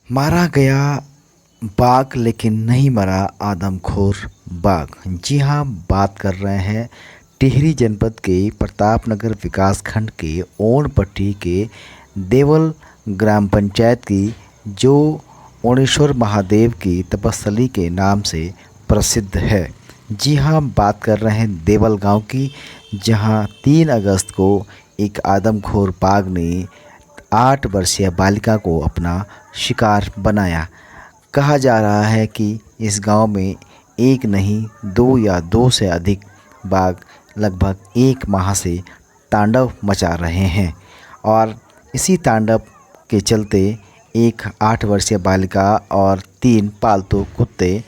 मारा गया बाघ लेकिन नहीं मरा आदमखोर बाघ। जी हाँ, बात कर रहे हैं टिहरी जनपद के प्रतापनगर विकासखंड के ओनपट्टी के देवल ग्राम पंचायत की, जो ओणेश्वर महादेव की तपस्थली के नाम से प्रसिद्ध है। जी हाँ, बात कर रहे हैं देवल गांव की, जहां 3 अगस्त को एक आदमखोर बाघ ने 8 वर्षीय बालिका को अपना शिकार बनाया। कहा जा रहा है कि इस गांव में एक नहीं 2 या 2 से अधिक बाघ लगभग 1 माह से तांडव मचा रहे हैं और इसी तांडव के चलते एक 8 वर्षीय बालिका और 3 पालतू कुत्ते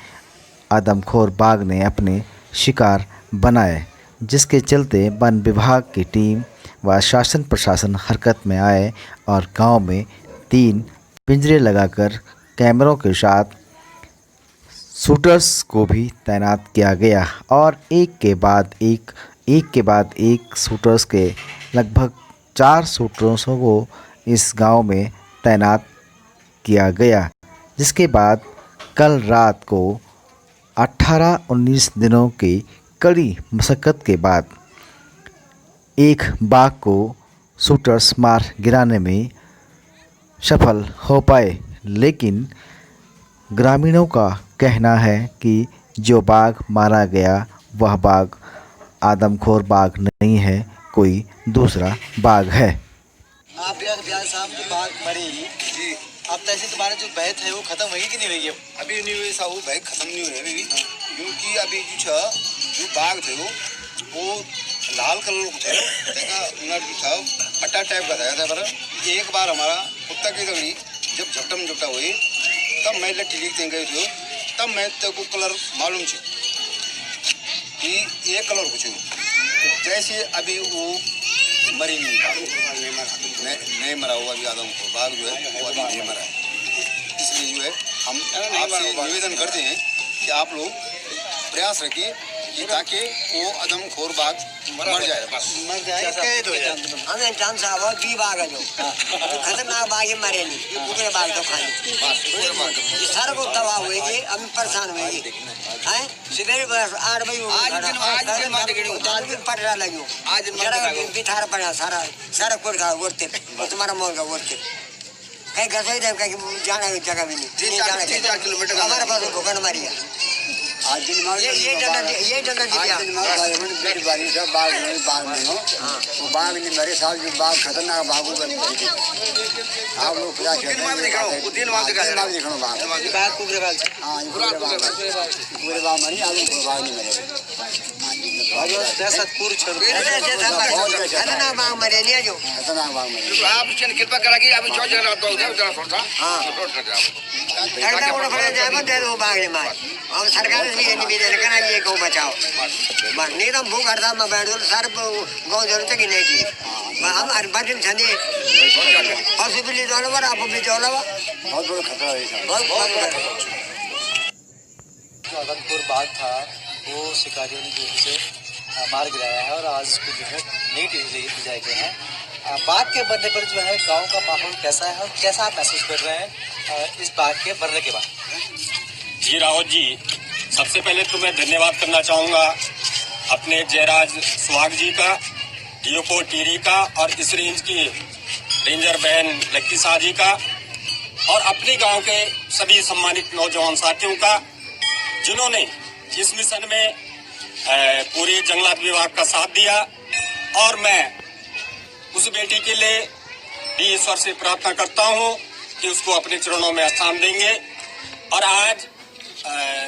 आदमखोर बाघ ने अपने शिकार बनाए, जिसके चलते वन विभाग की टीम व शासन प्रशासन हरकत में आए और गांव में 3 पिंजरे लगाकर कैमरों के साथ शूटर्स को भी तैनात किया गया और एक के बाद एक शूटर्स के लगभग 4 शूटर्सों को इस गांव में तैनात किया गया, जिसके बाद कल रात को 18-19 दिनों की कड़ी मशक्क़त के बाद एक बाघ को शूटर्स मार गिराने में सफल हो पाए। लेकिन ग्रामीणों का कहना है कि जो बाघ मारा गया वह बाघ आदमखोर बाघ नहीं है, कोई दूसरा बाघ है। आप ब्याज साहब जो बाघ मरेगी जी, अब तैसे तुम्हारा जो बहस है वो खत्म होगी कि नहीं होगी? अभी नहीं हुई साहब, बहस खत्म नहीं हुई अभी, क्योंकि अभी जो बाघ थे वो लाल कलर के थे, देखा नट था अट्टा टाइप का था पर एक बार हमारा कुत्ता की दगड़ी जब झपटा हुई तब मैं लट्ठी लिखते गए थे, तब मैं तेको कलर मालूम छे कि ये कलर कुछ जैसे अभी वो मरी नहीं मरा हुआ अभी आदमखोर बाघ जो है वो अभी नहीं मरा है। इसलिए जो है हम आपसे निवेदन करते हैं कि आप लोग प्रयास रखिए कि ताकि वो आदमखोर बाघ मर जाए, बस मर जाए तो हमें चांस आवा की बाघ है जो खतरनाक बाघ है, मरे नहीं पूरे बाघ तो खाली सारा को तबाह होएगी, हम परेशान होएगी हैं। सवेरे 8 बजे आज भी पटरा लगी आज बिठार पड़ा सारा कोट का वोटते तुम्हारा मोल का वोटते कहीं घर से कहीं जाना जगह भी नहीं, 3-4 किलोमीटर हमारे पास भूखंड मारी है। आज दिन ये गरीब बारी सब बाघ नहीं हो, वो बाघ नहीं मरे साल जो बाघ खतरनाक बाघ आप लोग पूरा पूरे बाघ मरी आलू बाघ नहीं मरे खतरनाक बाघ मरे नहीं जो खतरनाक बाघ मरे। आप कृपा करा कि अभी बाघ ने मार और सरकार से ये निवेदन करना ये गौ बचाओ, नहीं तो भूख हड़ताल में बैठ दो सर गौ जरूरत की नहीं की हम बचन छंदी पॉसिबिलिटी दोनों बार आप भी जोड़ा बहुत बड़ा खतरा है। बहुत जो आदमखोर बाघ था वो शिकारियों ने जो उसे मार गिराया है और आज उसको जो है नीट ले जाए गए हैं। बाघ के मरने पर जो है गांव का माहौल कैसा है और कैसा आप महसूस कर रहे हैं इस बाघ के मरने के बाद? जी रावत जी, सबसे पहले तो मैं धन्यवाद करना चाहूँगा अपने जयराज सुहाग जी का, डीओपो टिहरी का और इस रेंज की रेंजर बहन लक्की शाह जी का और अपने गांव के सभी सम्मानित नौजवान साथियों का, जिन्होंने इस मिशन में पूरे जंगलात विभाग का साथ दिया। और मैं उस बेटी के लिए भी ईश्वर से प्रार्थना करता हूँ कि उसको अपने चरणों में स्थान देंगे। और आज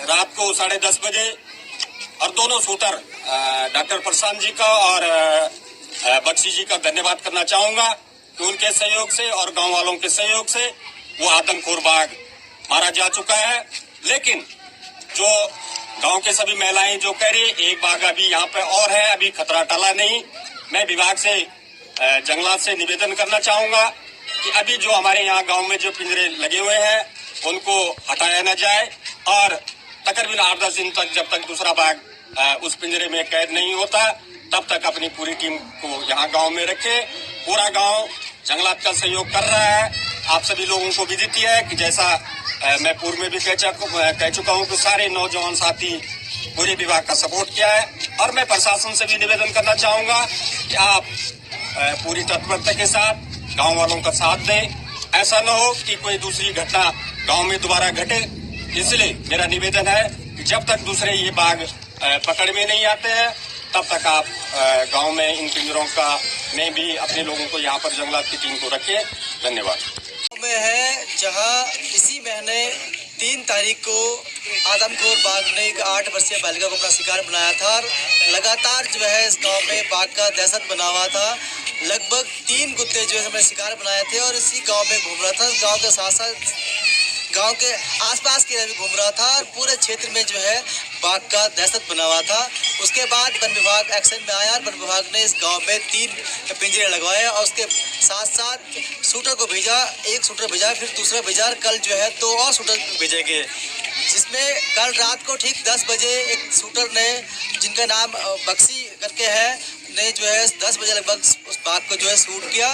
रात को 10:30 बजे और दोनों शूटर डॉक्टर प्रशांत जी का और बख्शी जी का धन्यवाद करना चाहूँगा कि उनके सहयोग से और गांव वालों के सहयोग से वो आदमखोर बाघ मारा जा चुका है। लेकिन जो गांव के सभी महिलाएं जो कह रही एक बाघ अभी यहाँ पे और है, अभी खतरा टला नहीं, मैं विभाग से जंगलात से निवेदन करना चाहूँगा कि अभी जो हमारे यहाँ गाँव में जो पिंजरे लगे हुए हैं उनको हटाया न जाए और तकरीबन 8-10 दिन तक जब तक दूसरा बाघ उस पिंजरे में कैद नहीं होता तब तक अपनी पूरी टीम को यहाँ गांव में रखे। पूरा गांव जंगलात का सहयोग कर रहा है आप सभी लोगों को विदित ही है कि जैसा मैं पूर्व में भी कह चुका हूं कि सारे नौजवान साथी पूरे विभाग का सपोर्ट किया है। और मैं प्रशासन से भी निवेदन करना चाहूंगा कि आप पूरी तत्परता के साथ गांव वालों का साथ दें। ऐसा न हो कि कोई दूसरी घटना गांव में दोबारा घटे। इसलिए मेरा निवेदन है कि जब तक दूसरे ये बाघ पकड़ में नहीं आते हैं तब तक आप गांव में इन पिंजरों का में भी अपने लोगों को यहाँ पर जंगलात की टीम को रखें। धन्यवाद। में है जहां इसी महीने 3 तारीख को आदमखोर बाघ ने एक 8 वर्षीय बालिका को अपना शिकार बनाया था और लगातार जो है इस गांव में बाघ का दहशत बना हुआ था। लगभग 3 कुत्ते जो है हमने शिकार बनाए थे और इसी गांव में घूम रहा था। गांव के साथ साथ गांव के आसपास के भी घूम रहा था और पूरे क्षेत्र में जो है बाघ का दहशत बना हुआ था। उसके बाद वन विभाग एक्शन में आया और वन विभाग ने इस गांव में 3 पिंजरे लगवाए और उसके साथ साथ शूटर को भेजा, एक शूटर भेजा, फिर दूसरा भेजा और कल जो है 2 और शूटर भेजे गए, जिसमें कल रात को ठीक 10 बजे एक शूटर ने, जिनका नाम बक्सी करके है, ने जो है 10 बजे लगभग उस बाघ को जो है शूट किया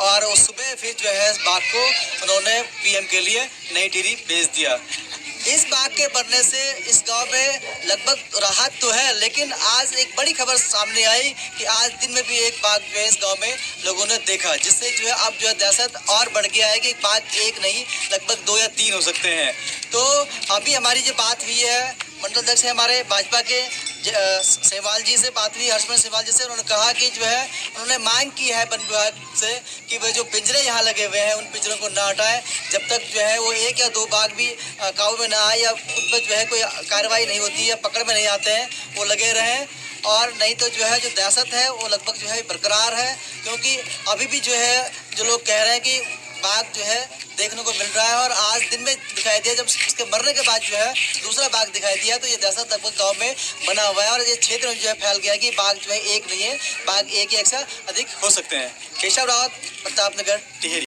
और उस सुबह फिर जो है इस बाघ को उन्होंने पीएम के लिए नई टिहरी भेज दिया। इस बाघ के मरने से इस गांव में लगभग राहत तो है, लेकिन आज एक बड़ी खबर सामने आई कि आज दिन में भी एक बाघ जो है इस गांव में लोगों ने देखा, जिससे जो है अब जो है दहशत और बढ़ गया है कि बाघ एक नहीं लगभग 2 या 3 हो सकते हैं। तो अभी हमारी जो बात हुई है मंडल अध्यक्ष हमारे भाजपा के सेवाल जी से बात हुई, हर्षमन सेवाल जी से। उन्होंने कहा कि जो है उन्होंने मांग की है वन विभाग से कि वह जो पिंजरे यहाँ लगे हुए हैं उन पिंजरों को ना हटाएं जब तक जो है वो 1 या 2 बाघ भी काबू में ना आए या उन पर जो है कोई कार्रवाई नहीं होती या पकड़ में नहीं आते हैं, वो लगे रहें। और नहीं तो जो है जो दहशत है वो लगभग जो है बरकरार है, क्योंकि अभी भी जो है जो लोग कह रहे हैं कि बाघ जो है देखने को मिल रहा है और आज दिन में दिखाई दिया, जब उसके मरने के बाद जो है दूसरा बाघ दिखाई दिया, तो ये दहशत लगभग गांव में बना हुआ है और ये क्षेत्र में जो है फैल गया कि बाघ जो है एक नहीं है, बाघ एक या एक से अधिक हो सकते हैं। केशव रावत, प्रतापनगर, टिहरी।